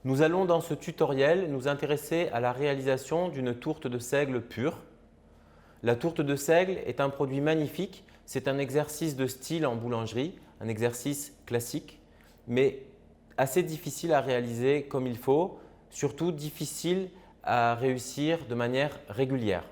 Nous allons dans ce tutoriel nous intéresser à la réalisation d'une tourte de seigle pure. La tourte de seigle est un produit magnifique, c'est un exercice de style en boulangerie, un exercice classique, mais assez difficile à réaliser comme il faut, surtout difficile à réussir de manière régulière.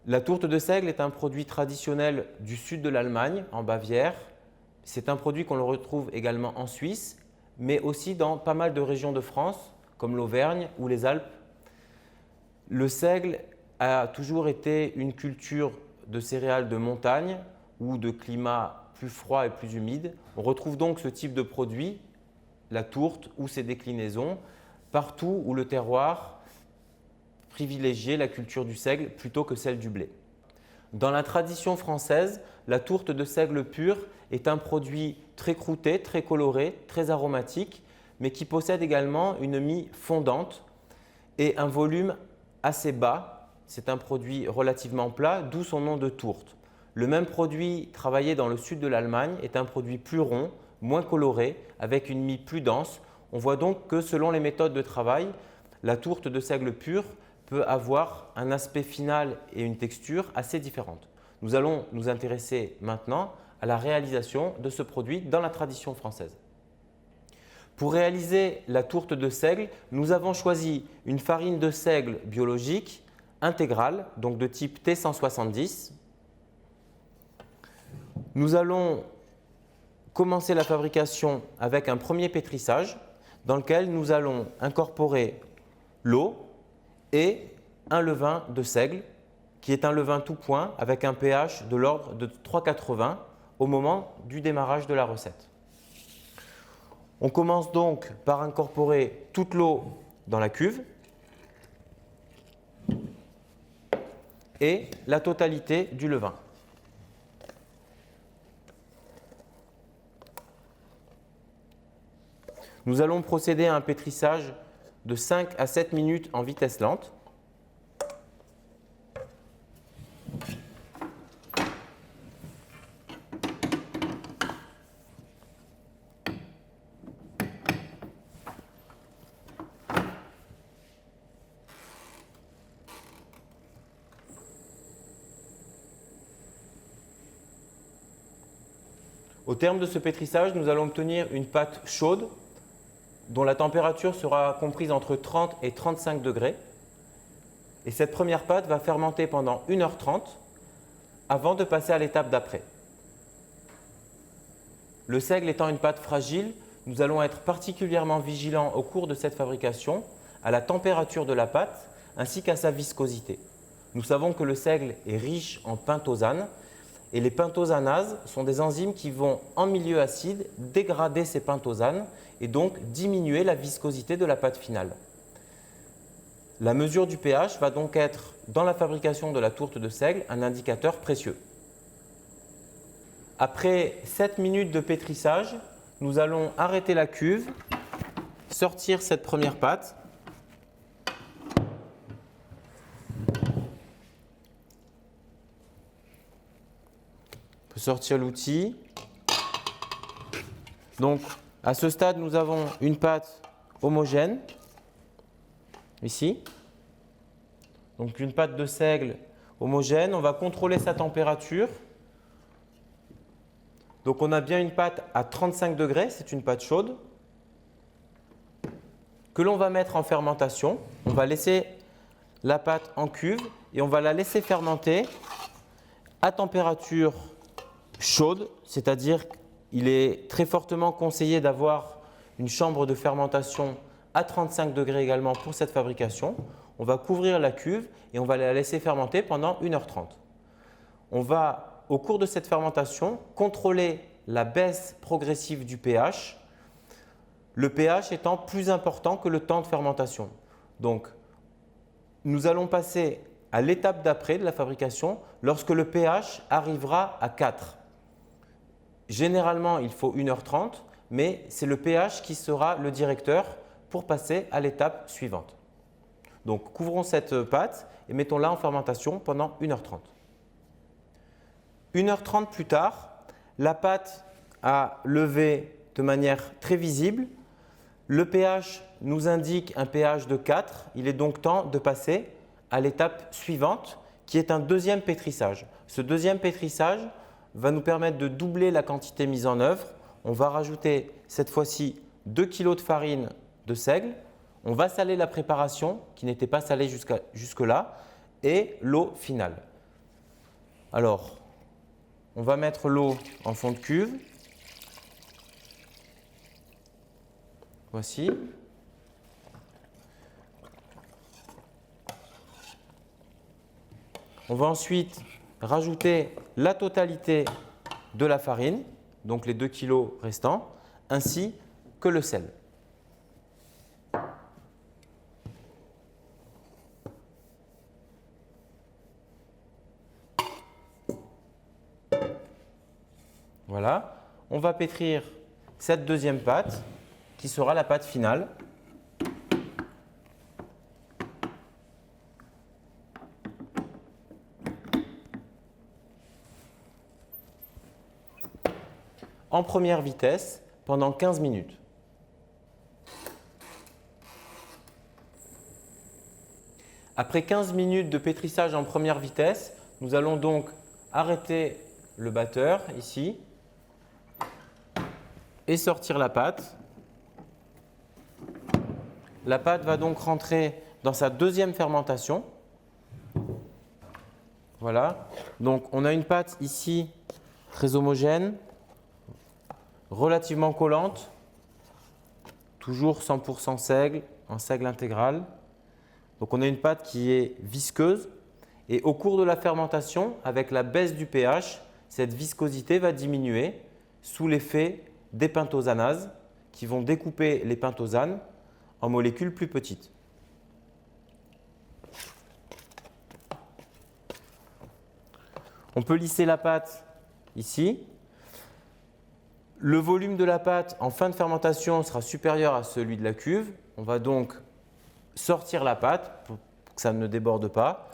La tourte de seigle est un produit traditionnel du sud de l'Allemagne, en Bavière. C'est un produit qu'on le retrouve également en Suisse, mais aussi dans pas mal de régions de France, comme l'Auvergne ou les Alpes. Le seigle a toujours été une culture de céréales de montagne ou de climat plus froid et plus humide. On retrouve donc ce type de produit, la tourte ou ses déclinaisons, partout où le terroir privilégiait la culture du seigle plutôt que celle du blé. Dans la tradition française, la tourte de seigle pure est un produit très croûté, très coloré, très aromatique, mais qui possède également une mie fondante et un volume assez bas. C'est un produit relativement plat, d'où son nom de tourte. Le même produit travaillé dans le sud de l'Allemagne est un produit plus rond, moins coloré, avec une mie plus dense. On voit donc que selon les méthodes de travail, la tourte de seigle pure peut avoir un aspect final et une texture assez différentes. Nous allons nous intéresser maintenant à la réalisation de ce produit dans la tradition française. Pour réaliser la tourte de seigle, nous avons choisi une farine de seigle biologique intégrale, donc de type T170. Nous allons commencer la fabrication avec un premier pétrissage dans lequel nous allons incorporer l'eau et un levain de seigle qui est un levain tout point avec un pH de l'ordre de 3,80 au moment du démarrage de la recette. On commence donc par incorporer toute l'eau dans la cuve et la totalité du levain. Nous allons procéder à un pétrissage de 5 à 7 minutes en vitesse lente. Au terme de ce pétrissage, nous allons obtenir une pâte chaude dont la température sera comprise entre 30 et 35 degrés. Et cette première pâte va fermenter pendant 1h30 avant de passer à l'étape d'après. Le seigle étant une pâte fragile, nous allons être particulièrement vigilants au cours de cette fabrication à la température de la pâte ainsi qu'à sa viscosité. Nous savons que le seigle est riche en pentosane et les pentosanases sont des enzymes qui vont en milieu acide dégrader ces pentosanes et donc diminuer la viscosité de la pâte finale. La mesure du pH va donc être, dans la fabrication de la tourte de seigle, un indicateur précieux. Après 7 minutes de pétrissage, nous allons arrêter la cuve, sortir cette première pâte. On peut sortir l'outil. Donc, à ce stade, nous avons une pâte homogène, ici. Donc, une pâte de seigle homogène. On va contrôler sa température. Donc, on a bien une pâte à 35 degrés, c'est une pâte chaude, que l'on va mettre en fermentation. On va laisser la pâte en cuve et on va la laisser fermenter à température chaude, c'est-à-dire qu'il est très fortement conseillé d'avoir une chambre de fermentation à 35 degrés également pour cette fabrication. On va couvrir la cuve et on va la laisser fermenter pendant 1h30. On va, au cours de cette fermentation, contrôler la baisse progressive du pH, le pH étant plus important que le temps de fermentation. Donc, nous allons passer à l'étape d'après de la fabrication lorsque le pH arrivera à 4. Généralement, il faut 1h30, mais c'est le pH qui sera le directeur pour passer à l'étape suivante. Donc, couvrons cette pâte et mettons-la en fermentation pendant 1h30. 1h30 plus tard, la pâte a levé de manière très visible. Le pH nous indique un pH de 4. Il est donc temps de passer à l'étape suivante qui est un deuxième pétrissage. Ce deuxième pétrissage va nous permettre de doubler la quantité mise en œuvre. On va rajouter cette fois-ci 2 kg de farine de seigle. On va saler la préparation qui n'était pas salée jusque-là et l'eau finale. Alors, on va mettre l'eau en fond de cuve. Voici. On va ensuite rajouter la totalité de la farine, donc les 2 kg restants, ainsi que le sel. Voilà, on va pétrir cette deuxième pâte qui sera la pâte finale. En première vitesse pendant 15 minutes. Après 15 minutes de pétrissage en première vitesse, nous allons donc arrêter le batteur ici et sortir la pâte. La pâte va donc rentrer dans sa deuxième fermentation. Voilà, donc on a une pâte ici très homogène, relativement collante, toujours 100% seigle, en seigle intégral. Donc on a une pâte qui est visqueuse et au cours de la fermentation, avec la baisse du pH, cette viscosité va diminuer sous l'effet des penthosanases qui vont découper les penthosanes en molécules plus petites. On peut lisser la pâte ici. Le volume de la pâte en fin de fermentation sera supérieur à celui de la cuve. On va donc sortir la pâte pour que ça ne déborde pas.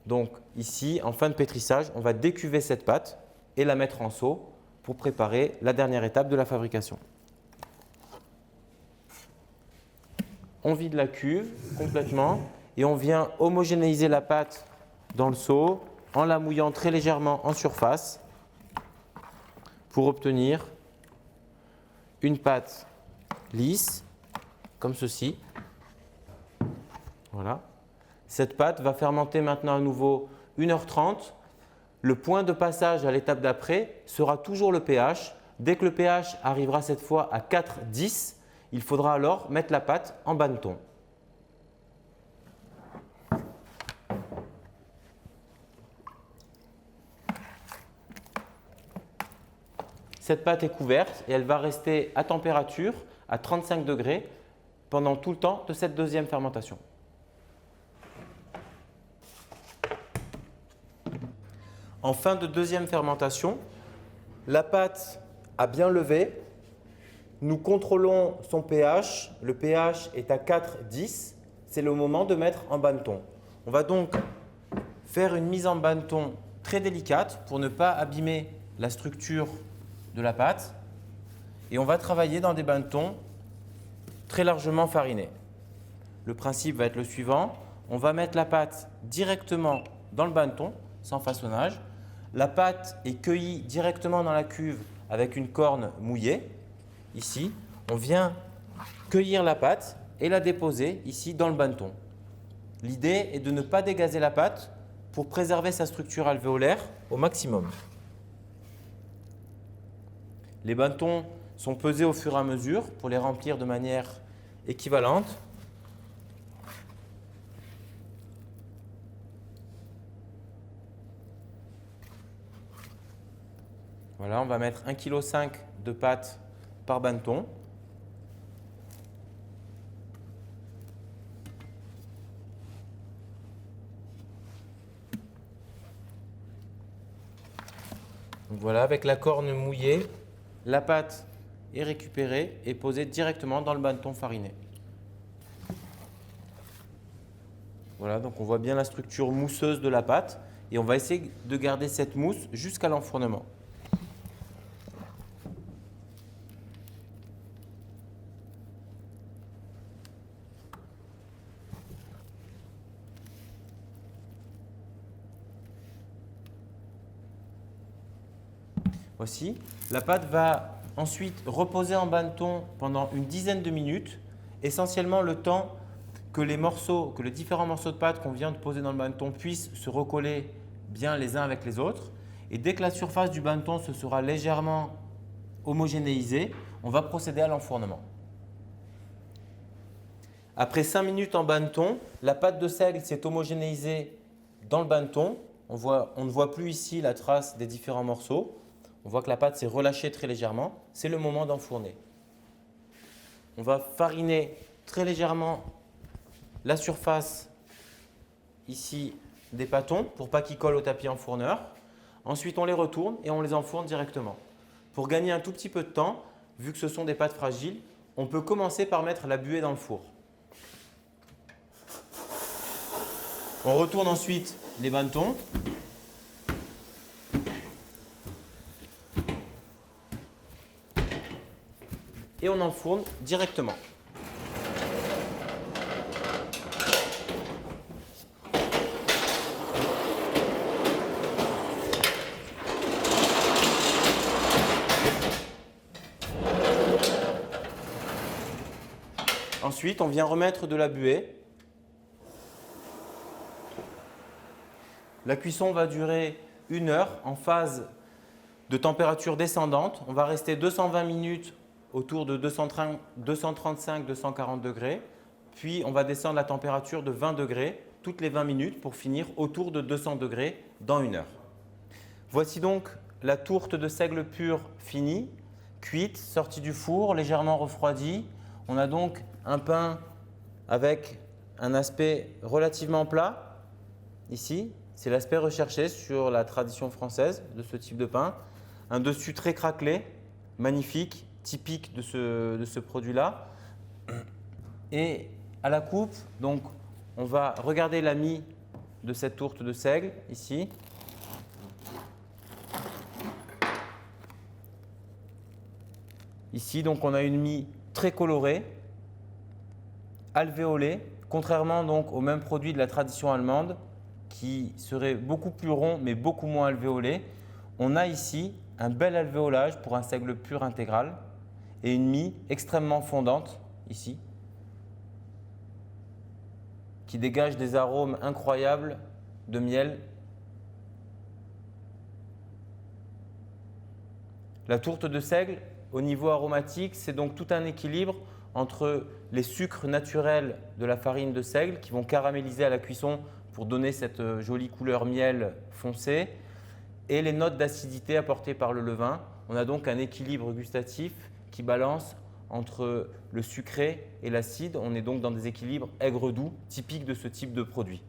Donc ici, en fin de pétrissage, on va décuver cette pâte et la mettre en seau pour préparer la dernière étape de la fabrication. On vide la cuve complètement et on vient homogénéiser la pâte dans le seau en la mouillant très légèrement en surface pour obtenir une pâte lisse, comme ceci. Voilà. Cette pâte va fermenter maintenant à nouveau 1h30. Le point de passage à l'étape d'après sera toujours le pH. Dès que le pH arrivera cette fois à 4,10, il faudra alors mettre la pâte en banneton. Cette pâte est couverte et elle va rester à température à 35 degrés pendant tout le temps de cette deuxième fermentation. En fin de deuxième fermentation, la pâte a bien levé. Nous contrôlons son pH. Le pH est à 4,10. C'est le moment de mettre en banneton. On va donc faire une mise en banneton très délicate pour ne pas abîmer la structure de la pâte. Et on va travailler dans des bannetons très largement farinés. Le principe va être le suivant. On va mettre la pâte directement dans le banneton, sans façonnage. La pâte est cueillie directement dans la cuve avec une corne mouillée. Ici, on vient cueillir la pâte et la déposer ici dans le banneton. L'idée est de ne pas dégazer la pâte pour préserver sa structure alvéolaire au maximum. Les bannetons sont pesés au fur et à mesure pour les remplir de manière équivalente. Voilà, on va mettre 1,5 kg de pâte par banneton. Donc voilà, avec la corne mouillée, la pâte est récupérée et posée directement dans le banneton fariné. Voilà, donc on voit bien la structure mousseuse de la pâte et on va essayer de garder cette mousse jusqu'à l'enfournement. aussi. La pâte va ensuite reposer en banneton pendant une dizaine de minutes, essentiellement le temps que les différents morceaux de pâte qu'on vient de poser dans le banneton puissent se recoller bien les uns avec les autres. Et dès que la surface du banneton se sera légèrement homogénéisée, on va procéder à l'enfournement. Après 5 minutes en banneton, la pâte de seigle s'est homogénéisée dans le banneton. On ne voit plus ici la trace des différents morceaux. On voit que la pâte s'est relâchée très légèrement. C'est le moment d'enfourner. On va fariner très légèrement la surface ici des pâtons pour pas qu'ils collent au tapis enfourneur. Ensuite, on les retourne et on les enfourne directement. Pour gagner un tout petit peu de temps, vu que ce sont des pâtes fragiles, on peut commencer par mettre la buée dans le four. On retourne ensuite les bannetons. Et on enfourne directement. Ensuite, on vient remettre de la buée. La cuisson va durer 1 heure en phase de température descendante. On va rester 220 minutes autour de 235-240 degrés. Puis, on va descendre la température de 20 degrés toutes les 20 minutes pour finir autour de 200 degrés dans 1 heure. Voici donc la tourte de seigle pur finie, cuite, sortie du four, légèrement refroidie. On a donc un pain avec un aspect relativement plat. Ici, c'est l'aspect recherché sur la tradition française de ce type de pain. Un dessus très craquelé, magnifique, typique de ce produit-là. Et à la coupe, donc, on va regarder la mie de cette tourte de seigle, ici. Ici, donc, on a une mie très colorée, alvéolée, contrairement donc au même produit de la tradition allemande qui serait beaucoup plus rond mais beaucoup moins alvéolé. On a ici un bel alvéolage pour un seigle pur intégral et une mie extrêmement fondante ici qui dégage des arômes incroyables de miel. La tourte de seigle, au niveau aromatique, c'est donc tout un équilibre entre les sucres naturels de la farine de seigle qui vont caraméliser à la cuisson pour donner cette jolie couleur miel foncé et les notes d'acidité apportées par le levain. On a donc un équilibre gustatif qui balance entre le sucré et l'acide. On est donc dans des équilibres aigre-doux typiques de ce type de produit.